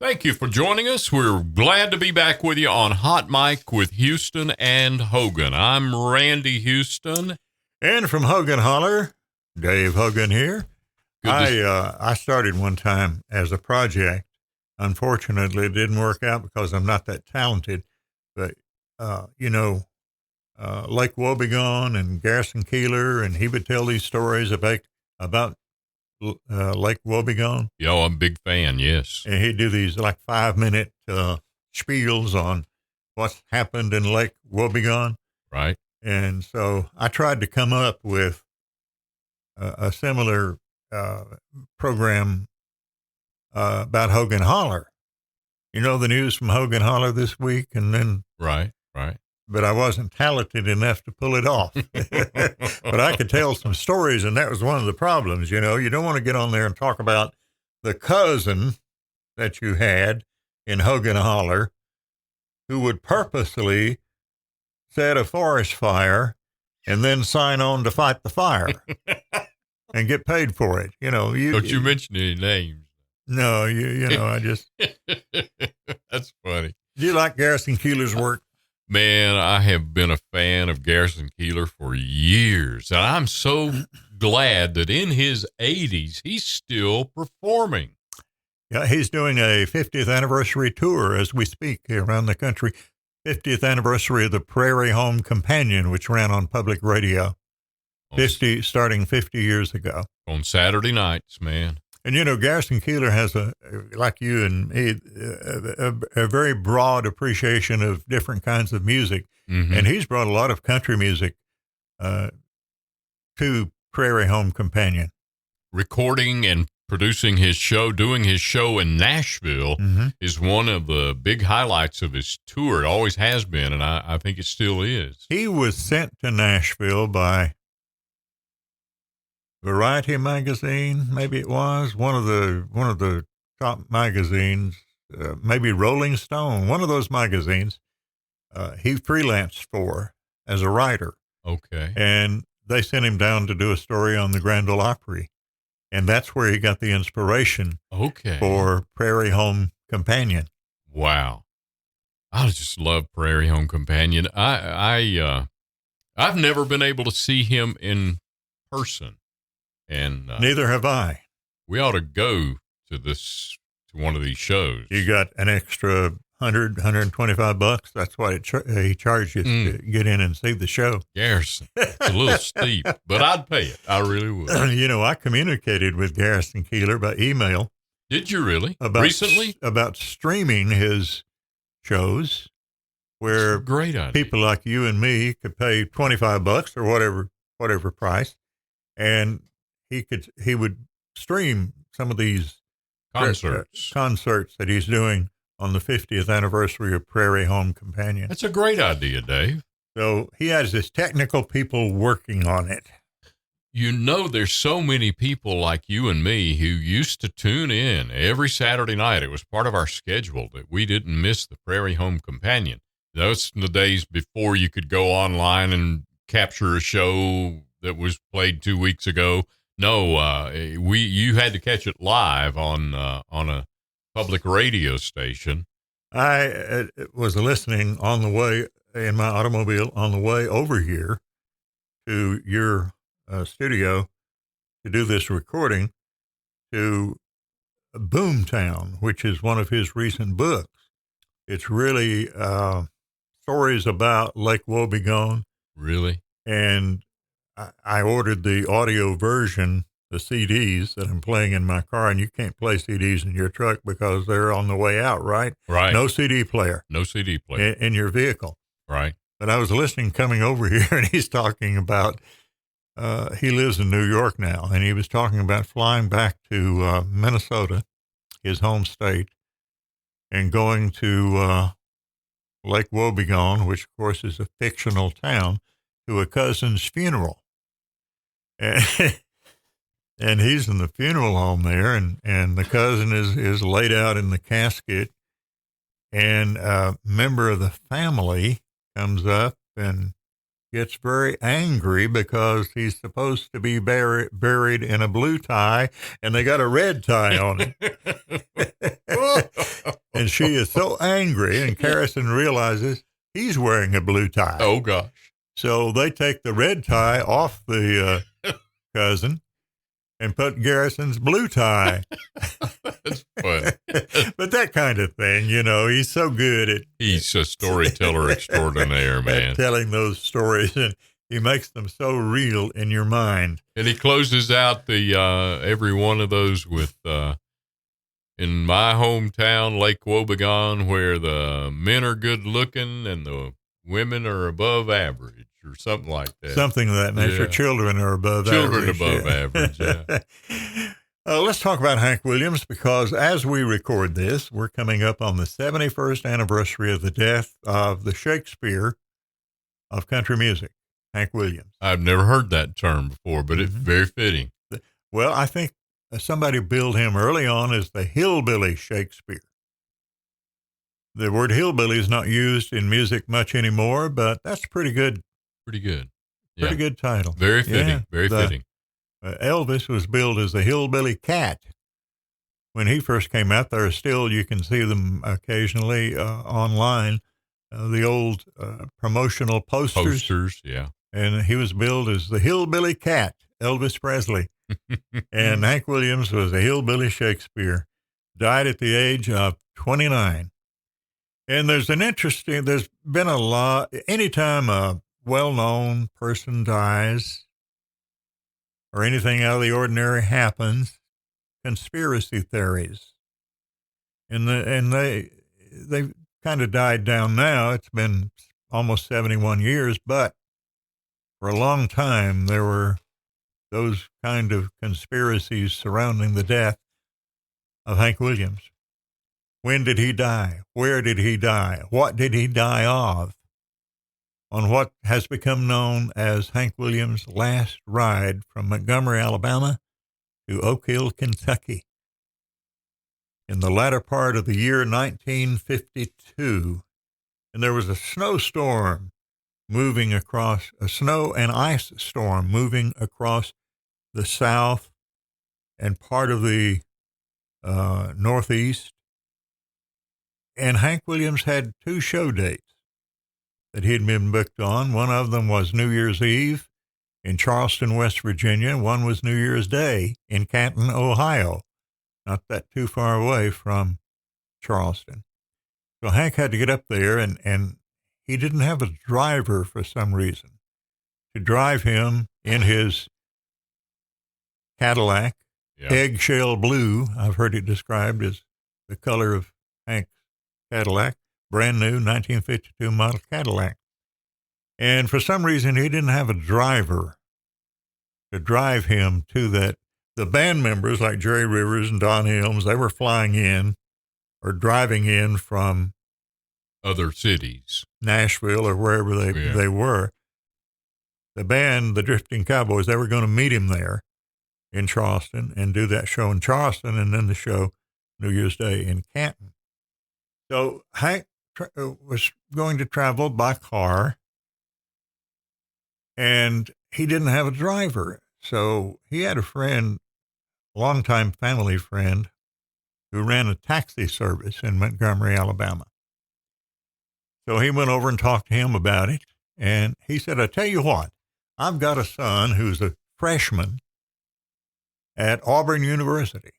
Thank you for joining us. We're glad to be back with you on Hot Mic with Houston and Hogan. I'm Randy Houston. And from Hogan Holler, Dave Hogan here. I started one time as a project. Unfortunately, it didn't work out because I'm not that talented. But, Lake Wobegon and Garrison Keillor, and he would tell these stories about Lake Wobegon. Yo, I'm a big fan, yes. And he'd do these like 5-minute spiels on what's happened in Lake Wobegon. Right. And so I tried to come up with a similar program about Hogan Holler. You know the news from Hogan Holler this week, and then right. But I wasn't talented enough to pull it off. But I could tell some stories, and that was one of the problems. You know, you don't want to get on there and talk about the cousin that you had in Hogan Holler who would purposely set a forest fire and then sign on to fight the fire and get paid for it. You know, don't you mention any names? No, I just. That's funny. Do you like Garrison Keillor's work? Man, I have been a fan of Garrison Keillor for years, and I'm so glad that in his 80s, he's still performing. Yeah, he's doing a 50th anniversary tour as we speak around the country. 50th anniversary of the Prairie Home Companion, which ran on public radio starting 50 years ago. On Saturday nights, man. And, Garrison Keillor has, like you and me, a very broad appreciation of different kinds of music. Mm-hmm. And he's brought a lot of country music to Prairie Home Companion. Recording and producing his show, doing his show in Nashville is one of the big highlights of his tour. It always has been, and I think it still is. He was sent to Nashville by Variety magazine, maybe it was one of the top magazines, maybe Rolling Stone, one of those magazines. He freelanced for as a writer. Okay, and they sent him down to do a story on the Grand Ole Opry, and that's where he got the inspiration. Okay, for Prairie Home Companion. Wow, I just love Prairie Home Companion. I've never been able to see him in person. And neither have I. We ought to go to one of these shows. You got an extra $125. That's what he charges to get in and see the show. Garrison, it's a little steep, but I'd pay it. I really would. I communicated with Garrison Keillor by email. Did you really? Recently? About streaming his shows, where great idea. People like you and me could pay $25 or whatever price, and he would stream some of these concerts that he's doing on the 50th anniversary of Prairie Home Companion. That's a great idea, Dave. So he has his technical people working on it. There's so many people like you and me who used to tune in every Saturday night. It was part of our schedule that we didn't miss the Prairie Home Companion. Those were the days before you could go online and capture a show that was played 2 weeks ago. No, you had to catch it live on a public radio station. I was listening on the way in my automobile on the way over here to your studio to do this recording to Boomtown, which is one of his recent books. It's really stories about Lake Wobegon. Really? And I ordered the audio version, the CDs that I'm playing in my car, and you can't play CDs in your truck because they're on the way out, right? Right. No CD player. No CD player. In your vehicle. Right. But I was listening coming over here, and he's talking about, he lives in New York now, and he was talking about flying back to Minnesota, his home state, and going to Lake Wobegon, which, of course, is a fictional town, to a cousin's funeral. And he's in the funeral home there, and the cousin is laid out in the casket, and a member of the family comes up and gets very angry because he's supposed to be buried in a blue tie, and they got a red tie on it. And she is so angry, and Garrison realizes he's wearing a blue tie. Oh, gosh. So they take the red tie off the cousin and put Garrison's blue tie. That's funny. But that kind of thing, you know, he's so good at... He's a storyteller extraordinaire, man. At telling those stories, and he makes them so real in your mind. And he closes out the every one of those with... in my hometown, Lake Wobegon, where the men are good looking and the women are above average, or something like that. Something of that nature. Yeah. Children are above average. Children above average, yeah. Let's talk about Hank Williams, because as we record this, we're coming up on the 71st anniversary of the death of the Shakespeare of country music, Hank Williams. I've never heard that term before, but it's very fitting. Well, I think somebody billed him early on as the hillbilly Shakespeare. The word hillbilly is not used in music much anymore, but that's pretty good. Pretty good. Pretty good title. Very fitting. Yeah, very fitting. Elvis was billed as the hillbilly cat. When he first came out there, still you can see them occasionally online, the old promotional posters. Posters, yeah. And he was billed as the hillbilly cat, Elvis Presley. And Hank Williams was a hillbilly Shakespeare, died at the age of 29. And there's been a lot, anytime a well-known person dies or anything out of the ordinary happens, conspiracy theories. And they kind of died down now. It's been almost 71 years, but for a long time there were those kind of conspiracies surrounding the death of Hank Williams. When did he die? Where did he die? What did he die of? On what has become known as Hank Williams' last ride from Montgomery, Alabama to Oak Hill, Kentucky. In the latter part of the year 1952, and there was a snowstorm moving across, a snow and ice storm moving across the South and part of the Northeast. And Hank Williams had 2 show dates that he'd been booked on. One of them was New Year's Eve in Charleston, West Virginia. One was New Year's Day in Canton, Ohio, not that too far away from Charleston. So Hank had to get up there, and he didn't have a driver for some reason to drive him in his Cadillac, eggshell blue. I've heard it described as the color of Hank's Cadillac, brand new 1952 model Cadillac. And for some reason, he didn't have a driver to drive him to that. The band members like Jerry Rivers and Don Helms, they were flying in or driving in from other cities, Nashville or wherever they were. The band, the Drifting Cowboys, they were going to meet him there in Charleston and do that show in Charleston and then the show New Year's Day in Canton. So Hank was going to travel by car, and he didn't have a driver. So he had a friend, a longtime family friend, who ran a taxi service in Montgomery, Alabama. So he went over and talked to him about it, and he said, I tell you what, I've got a son who's a freshman at Auburn University.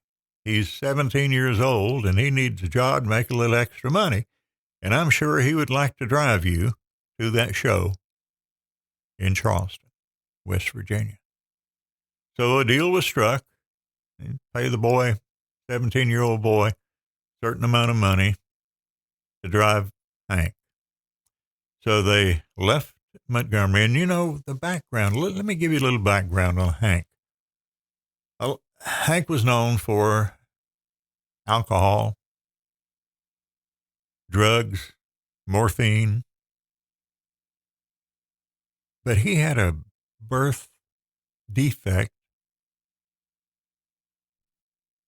He's 17 years old, and he needs a job to make a little extra money, and I'm sure he would like to drive you to that show in Charleston, West Virginia. So a deal was struck. He'd pay the boy, 17-year-old boy, a certain amount of money to drive Hank. So they left Montgomery, and you know the background. Let me give you a little background on Hank. Hank was known for alcohol, drugs, morphine, but he had a birth defect.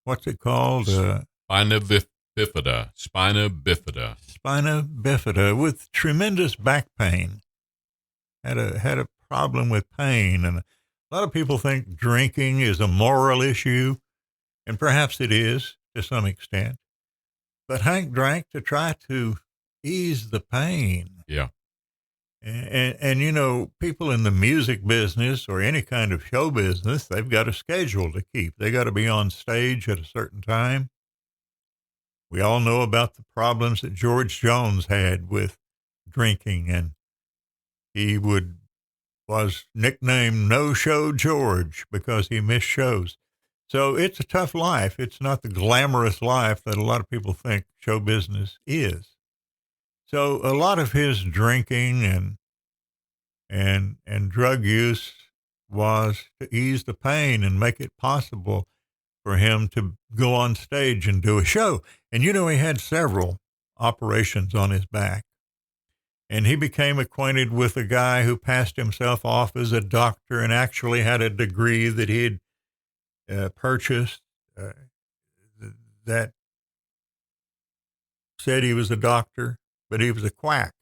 What's it called? Spina bifida. Spina bifida, with tremendous back pain. Had a problem with pain, and a lot of people think drinking is a moral issue, and perhaps it is to some extent. But Hank drank to try to ease the pain. Yeah. And you know, people in the music business or any kind of show business, they've got a schedule to keep. They got to be on stage at a certain time. We all know about the problems that George Jones had with drinking, and he was nicknamed No Show George because he missed shows. So it's a tough life. It's not the glamorous life that a lot of people think show business is. So a lot of his drinking and drug use was to ease the pain and make it possible for him to go on stage and do a show. And you know, he had several operations on his back. And he became acquainted with a guy who passed himself off as a doctor and actually had a degree that he'd purchased that said he was a doctor, but he was a quack,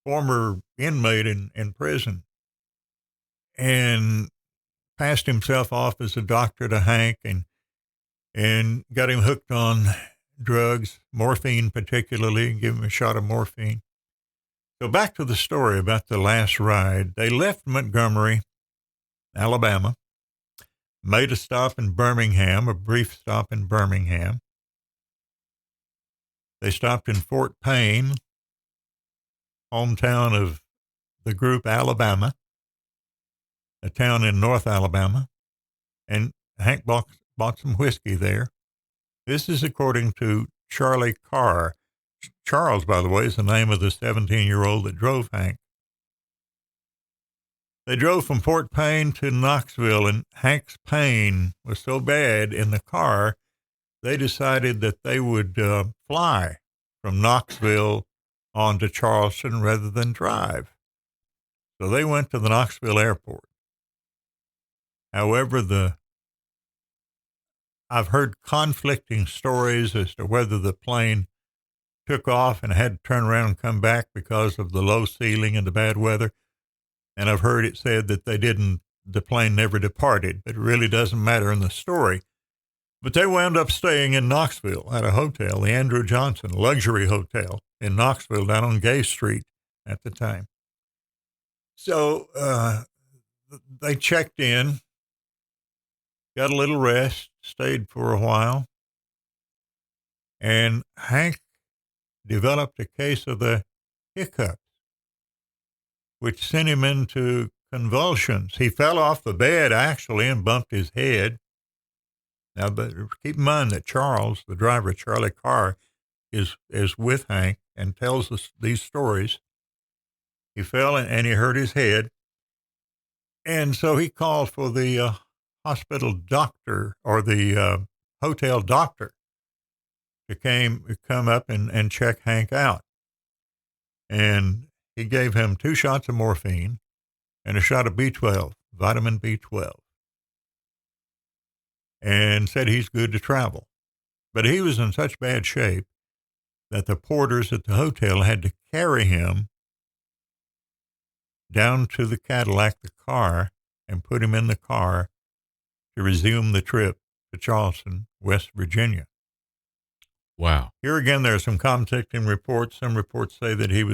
former inmate in prison, and passed himself off as a doctor to Hank and got him hooked on drugs, morphine particularly, and gave him a shot of morphine. So back to the story about the last ride. They left Montgomery, Alabama, made a stop in Birmingham, a brief stop in Birmingham. They stopped in Fort Payne, hometown of the group Alabama, a town in North Alabama, and Hank bought some whiskey there. This is according to Charlie Carr. Charles, by the way, is the name of the 17-year-old that drove Hank. They drove from Fort Payne to Knoxville, and Hank's pain was so bad in the car, they decided that they would fly from Knoxville on to Charleston rather than drive. So they went to the Knoxville airport. However, I've heard conflicting stories as to whether the plane took off and had to turn around and come back because of the low ceiling and the bad weather. And I've heard it said that the plane never departed, but it really doesn't matter in the story. But they wound up staying in Knoxville at a hotel, the Andrew Johnson Luxury Hotel in Knoxville down on Gay Street at the time. So they checked in, got a little rest, stayed for a while, and Hank developed a case of the hiccups, which sent him into convulsions. He fell off the bed, actually, and bumped his head. Now, but keep in mind that Charles, the driver, Charlie Carr, is with Hank and tells us these stories. He fell and he hurt his head. And so he called for the hospital doctor or the hotel doctor to come up and check Hank out. And he gave him 2 shots of morphine and a shot of B12, vitamin B12, and said he's good to travel. But he was in such bad shape that the porters at the hotel had to carry him down to the Cadillac, the car, and put him in the car to resume the trip to Charleston, West Virginia. Wow. Here again, there are some conflicting reports. Some reports say that he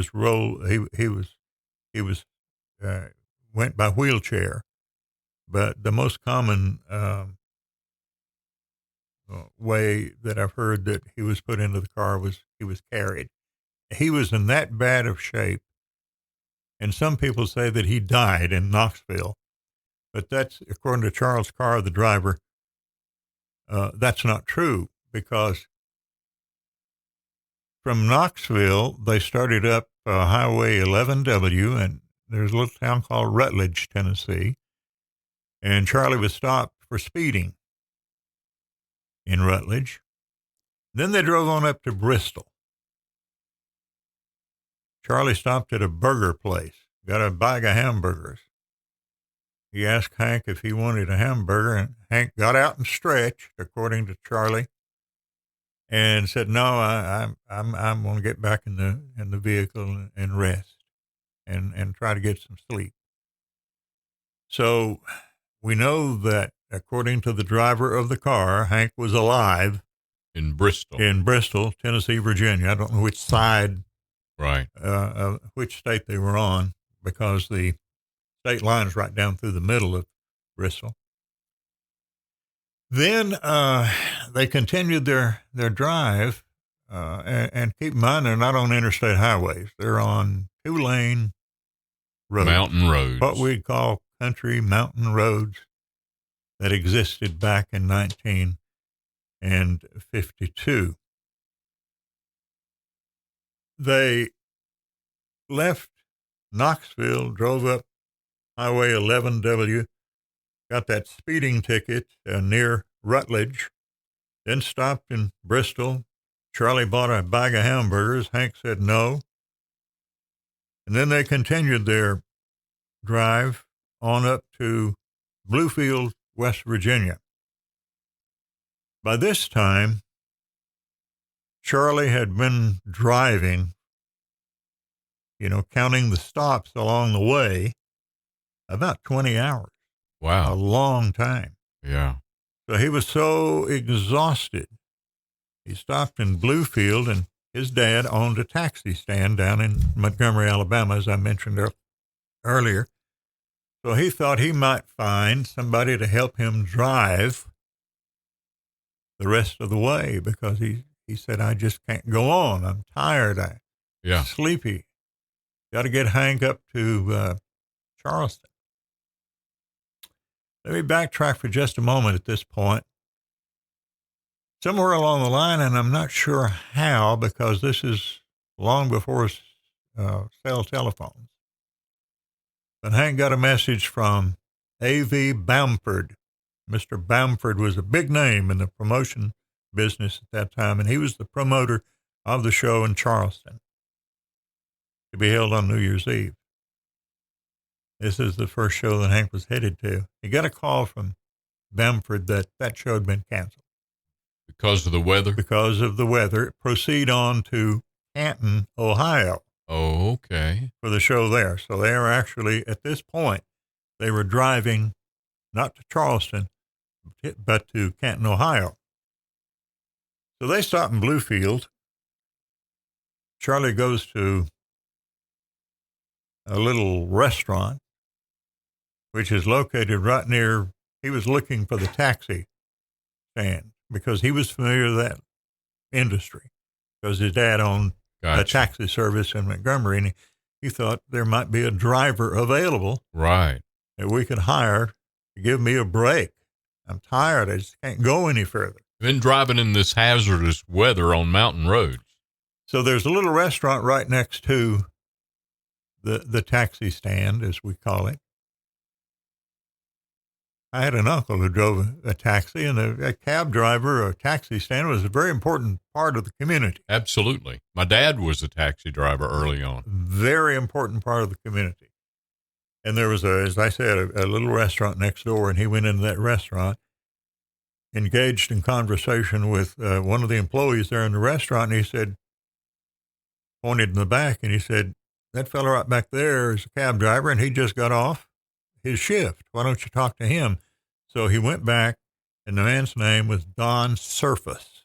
went by wheelchair, but the most common way that I've heard that he was put into the car was he was carried. He was in that bad of shape, and some people say that he died in Knoxville, but that's, according to Charles Carr, the driver, that's not true, because from Knoxville, they started up Highway 11W, and there's a little town called Rutledge, Tennessee, and Charlie was stopped for speeding in Rutledge. Then they drove on up to Bristol. Charlie stopped at a burger place, got a bag of hamburgers. He asked Hank if he wanted a hamburger, and Hank got out and stretched, according to Charlie, and said, "No, I'm going to get back in the vehicle and rest and try to get some sleep." So we know that, according to the driver of the car, Hank was alive In Bristol. In Bristol, Tennessee, Virginia. I don't know which side, Right. which state they were on, because the state line is right down through the middle of Bristol. Then they continued their drive, and keep in mind, they're not on interstate highways. They're on 2-lane roads. Mountain roads. What we'd call country mountain roads that existed back in 1952. They left Knoxville, drove up Highway 11W, got that speeding ticket near Rutledge, then stopped in Bristol. Charlie bought a bag of hamburgers. Hank said no. And then they continued their drive on up to Bluefield, West Virginia. By this time, Charlie had been driving, counting the stops along the way, about 20 hours. Wow. A long time. Yeah. So he was so exhausted. He stopped in Bluefield, and his dad owned a taxi stand down in Montgomery, Alabama, as I mentioned earlier. So he thought he might find somebody to help him drive the rest of the way, because he said, I just can't go on. I'm tired. I'm sleepy. Got to get Hank up to Charleston. Let me backtrack for just a moment at this point. Somewhere along the line, and I'm not sure how, because this is long before cell telephones, but Hank got a message from A.V. Bamford. Mr. Bamford was a big name in the promotion business at that time, and he was the promoter of the show in Charleston to be held on New Year's Eve. This is the first show that Hank was headed to. He got a call from Bamford that show had been canceled. Because of the weather? Because of the weather. Proceed on to Canton, Ohio. Oh, okay. For the show there. So they were actually, at this point, they were driving not to Charleston, but to Canton, Ohio. So they stop in Bluefield. Charlie goes to a little restaurant, which is located right near, he was looking for the taxi stand because he was familiar with that industry because his dad owned a taxi service in Montgomery, and he thought there might be a driver available. Right. That we could hire to give me a break. I'm tired. I just can't go any further. Been driving in this hazardous weather on mountain roads. So there's a little restaurant right next to the taxi stand, as we call it. I had an uncle who drove a taxi, and a cab driver or a taxi stand was a very important part of the community. Absolutely. My dad was a taxi driver early on. Very important part of the community. And there was, as I said, a little restaurant next door, and he went into that restaurant, engaged in conversation with one of the employees there in the restaurant, and he said, pointed in the back, and he said, that fellow right back there is a cab driver, and he just got off his shift. Why don't you talk to him? So he went back, and the man's name was Donald Surface.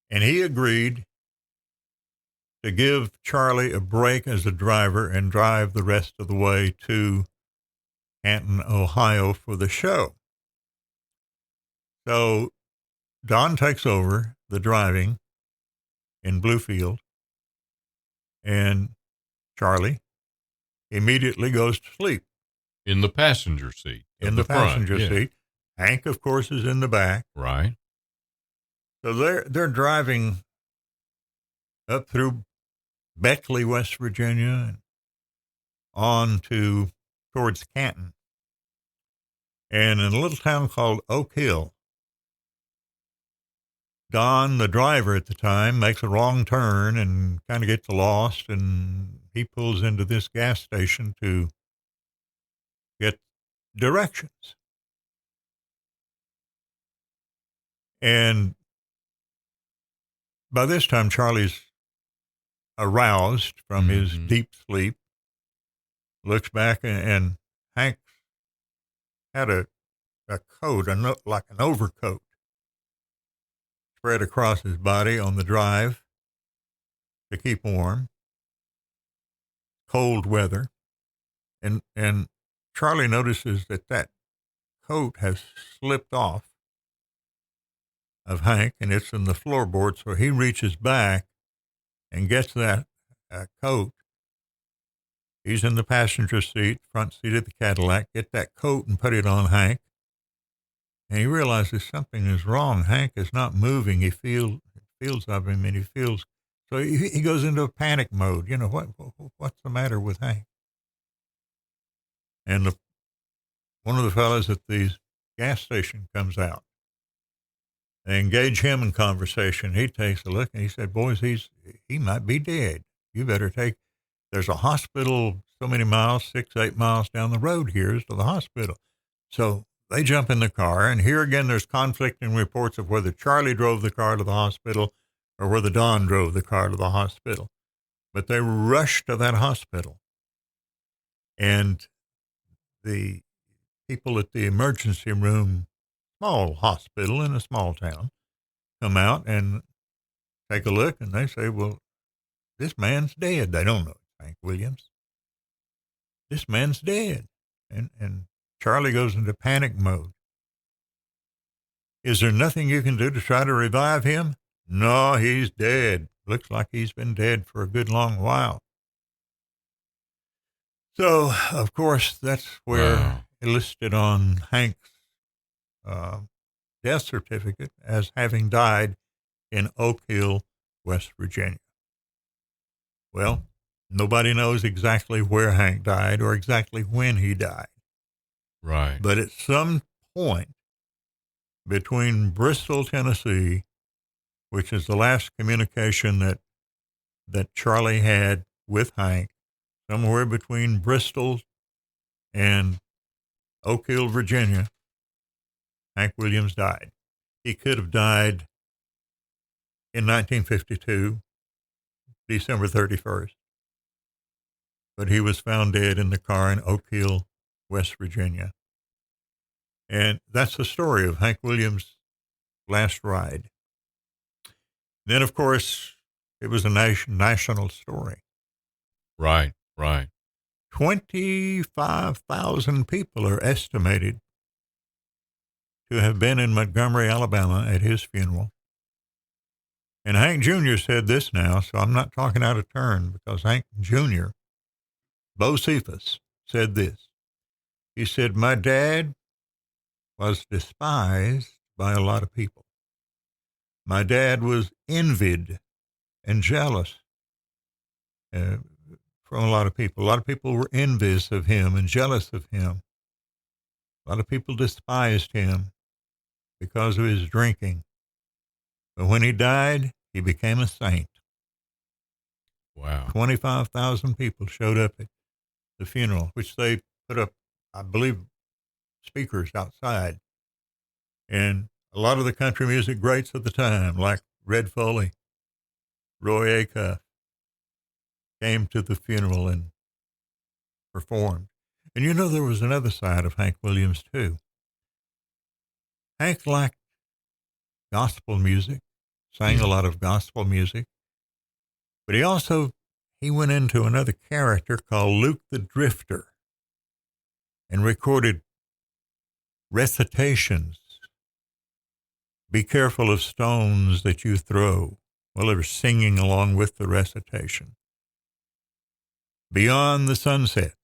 And he agreed to give Charlie a break as a driver and drive the rest of the way to Canton, Ohio for the show. So Don takes over the driving in Bluefield, and Charlie immediately goes to sleep. In the passenger seat. In the passenger seat. Hank, of course, is in the back. Right. So they're driving up through Beckley, West Virginia, and on towards Canton. And in a little town called Oak Hill, Don, the driver at the time, makes a wrong turn and kind of gets lost, and he pulls into this gas station to get directions. And by this time, Charlie's aroused from his deep sleep, looks back, and Hank had a coat, like an overcoat spread across his body on the drive to keep warm. Cold weather. And Charlie notices that coat has slipped off of Hank, and it's in the floorboard, so he reaches back and gets that coat. He's in the passenger seat, front seat of the Cadillac, get that coat and put it on Hank. And he realizes something is wrong. Hank is not moving. He feels of him, and he feels, so he goes into a panic mode. You know, what's the matter with Hank? And one of the fellows at the gas station comes out. They engage him in conversation. He takes a look, and he said, boys, he might be dead. You better there's a hospital so many miles, 6-8 miles down the road here is to the hospital. So they jump in the car, and here again there's conflicting reports of whether Charlie drove the car to the hospital or whether Don drove the car to the hospital. But they rush to that hospital, and the people at the emergency room, small hospital in a small town, come out and take a look, and they say, well, this man's dead. They don't know it's Hank Williams. This man's dead. And Charlie goes into panic mode. Is there nothing you can do to try to revive him? No, he's dead. Looks like he's been dead for a good long while. So, of course, that's where it listed on Hank's death certificate as having died in Oak Hill, West Virginia. Well, nobody knows exactly where Hank died or exactly when he died. Right. But at some point between Bristol, Tennessee, which is the last communication that Charlie had with Hank, somewhere between Bristol and Oak Hill, Virginia, Hank Williams died. He could have died in 1952, December 31st. But he was found dead in the car in Oak Hill, West Virginia. And that's the story of Hank Williams' last ride. Then, of course, it was a national story. Right. 25,000 people are estimated to have been in Montgomery, Alabama at his funeral. And Hank Jr. said this now, so I'm not talking out of turn, because Hank Jr., Bo Cephas, said this. He said, my dad was despised by a lot of people. My dad was envied and jealous from a lot of people. A lot of people were envious of him and jealous of him. A lot of people despised him because of his drinking. But when he died, he became a saint. Wow. 25,000 people showed up at the funeral, which they put up, I believe, speakers outside. And a lot of the country music greats of the time, like Red Foley, Roy Acuff, came to the funeral and performed. And you know, there was another side of Hank Williams, too. Hank liked gospel music, sang a lot of gospel music, but he went into another character called Luke the Drifter and recorded recitations. Be careful of stones that you throw. Well, they were singing along with the recitation. Beyond the Sunset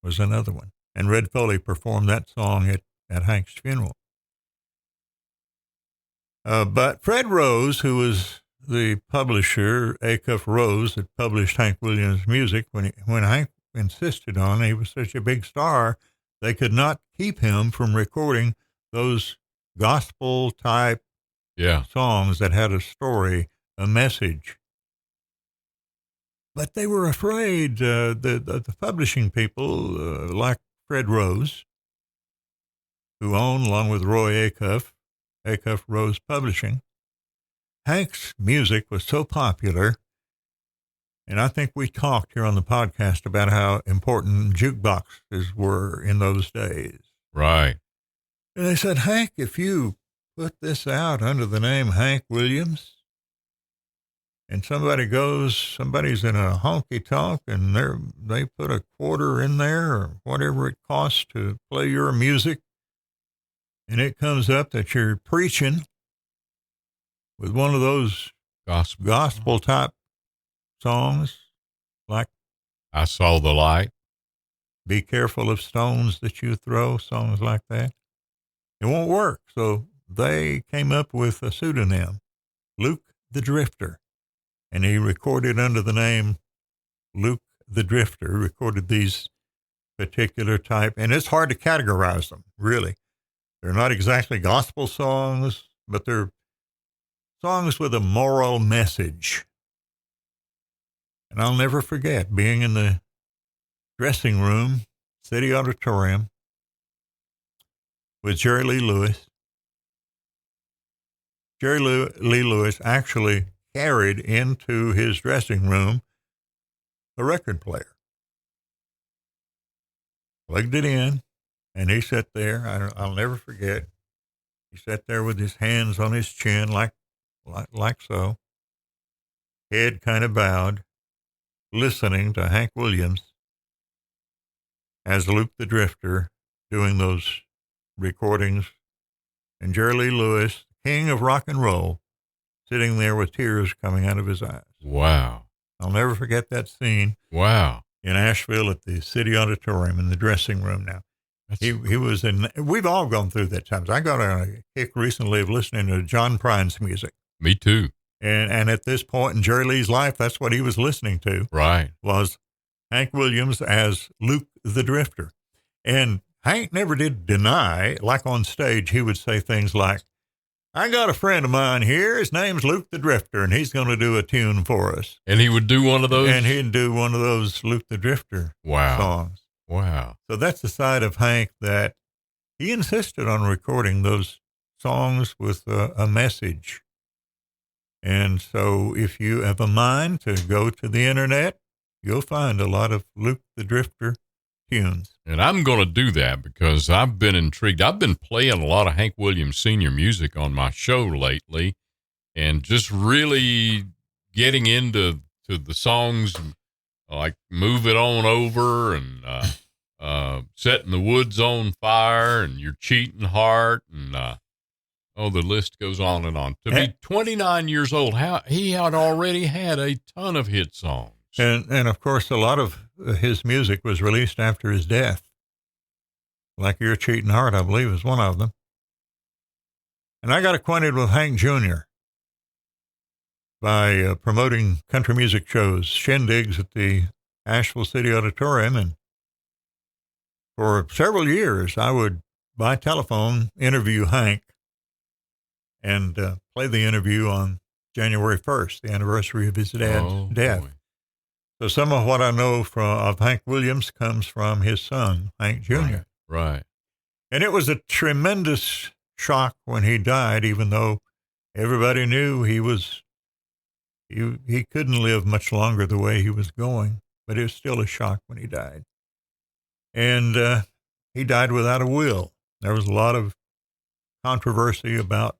was another one. And Red Foley performed that song at Hank's funeral. But Fred Rose, who was the publisher, Acuff Rose, that published Hank Williams' music, when Hank insisted on it, he was such a big star, they could not keep him from recording those gospel-type songs that had a story, a message. But they were afraid, the publishing people, like Fred Rose, who owned, along with Roy Acuff Rose Publishing. Hank's music was so popular, and I think we talked here on the podcast about how important jukeboxes were in those days. Right. And they said, Hank, if you put this out under the name Hank Williams. And somebody's in a honky tonk and they put a quarter in there or whatever it costs to play your music. And it comes up that you're preaching with one of those gospel type songs like I Saw the Light. Be Careful of Stones That You Throw, songs like that. It won't work. So they came up with a pseudonym, Luke the Drifter. And he recorded under the name Luke the Drifter, recorded these particular type. And it's hard to categorize them, really. They're not exactly gospel songs, but they're songs with a moral message. And I'll never forget being in the dressing room, City Auditorium, with Jerry Lee Lewis. Jerry Lee Lewis actually carried into his dressing room a record player. Plugged it in, and he sat there. I'll never forget. He sat there with his hands on his chin, like so, head kind of bowed, listening to Hank Williams as Luke the Drifter doing those recordings, and Jerry Lee Lewis, king of rock and roll, sitting there with tears coming out of his eyes. Wow. I'll never forget that scene. Wow. In Asheville at the City Auditorium in the dressing room now. He was in, we've all gone through that times. I got on a kick recently of listening to John Prine's music. Me too. And at this point in Jerry Lee's life, that's what he was listening to. Right. Was Hank Williams as Luke the Drifter. And Hank never did deny, like on stage, he would say things like, I got a friend of mine here. His name's Luke the Drifter, and he's going to do a tune for us. And he would do one of those? And he'd do one of those Luke the Drifter songs. Wow. So that's the side of Hank that he insisted on recording those songs with a message. And so if you have a mind to go to the internet, you'll find a lot of Luke the Drifter tunes. And I'm going to do that because I've been intrigued. I've been playing a lot of Hank Williams Sr. music on my show lately and just really getting into the songs like Move It On Over and Setting the Woods on Fire and Your Cheating Heart and the list goes on and on. To be 29 years old, he had already had a ton of hit songs. And of course, a lot of his music was released after his death. Like Your Cheating Heart, I believe, is one of them. And I got acquainted with Hank Jr. by promoting country music shows, shindigs at the Asheville City Auditorium. And for several years, I would, by telephone, interview Hank and play the interview on January 1st, the anniversary of his dad's death. Boy. So some of what I know of Hank Williams comes from his son, Hank Jr. Right. And it was a tremendous shock when he died, even though everybody knew he couldn't live much longer the way he was going, but it was still a shock when he died. And he died without a will. There was a lot of controversy about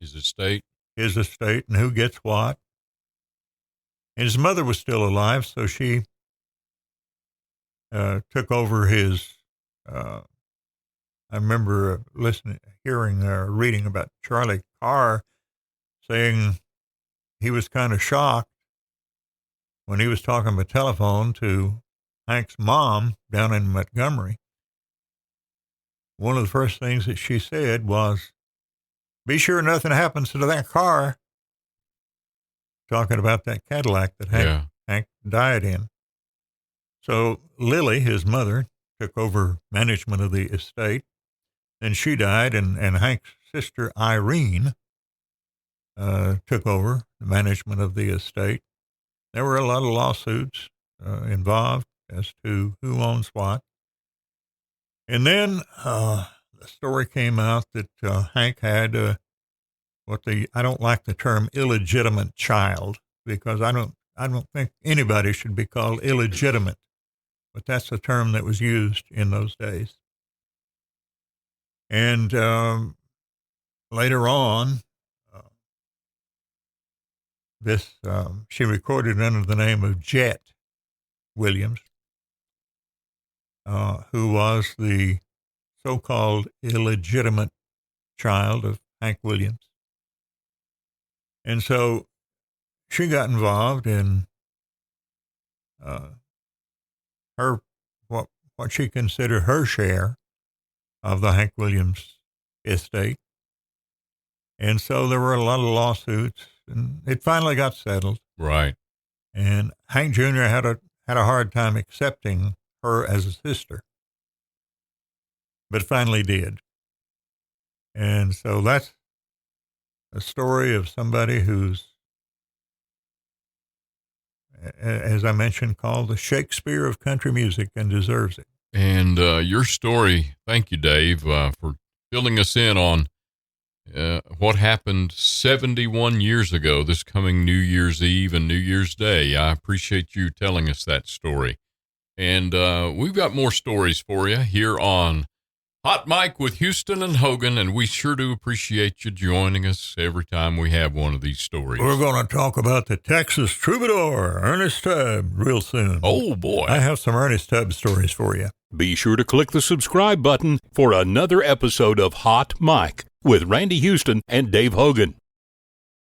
his estate and who gets what. And his mother was still alive, so she took over his. I remember reading about Charlie Carr saying he was kind of shocked when he was talking by telephone to Hank's mom down in Montgomery. One of the first things that she said was, "Be sure nothing happens to that car." Talking about that Cadillac that Hank died in. So Lily, his mother, took over management of the estate. Then she died, and Hank's sister Irene took over the management of the estate. There were a lot of lawsuits involved as to who owns what. And then the story came out that Hank had I don't like the term illegitimate child, because I don't think anybody should be called illegitimate, but that's the term that was used in those days. And later on, she recorded under the name of Jet Williams, who was the so-called illegitimate child of Hank Williams. And so she got involved in her what she considered her share of the Hank Williams estate. And so there were a lot of lawsuits, and it finally got settled. Right. And Hank Jr. had a hard time accepting her as a sister, but finally did. And so that's a story of somebody who's, as I mentioned, called the Shakespeare of country music and deserves it. And your story, thank you, Dave, for filling us in on what happened 71 years ago, this coming New Year's Eve and New Year's Day. I appreciate you telling us that story. And we've got more stories for you here on Hot Mic with Houston and Hogan, and we sure do appreciate you joining us every time we have one of these stories. We're going to talk about the Texas troubadour, Ernest Tubb, real soon. Oh, boy. I have some Ernest Tubb stories for you. Be sure to click the subscribe button for another episode of Hot Mic with Randy Houston and Dave Hogan.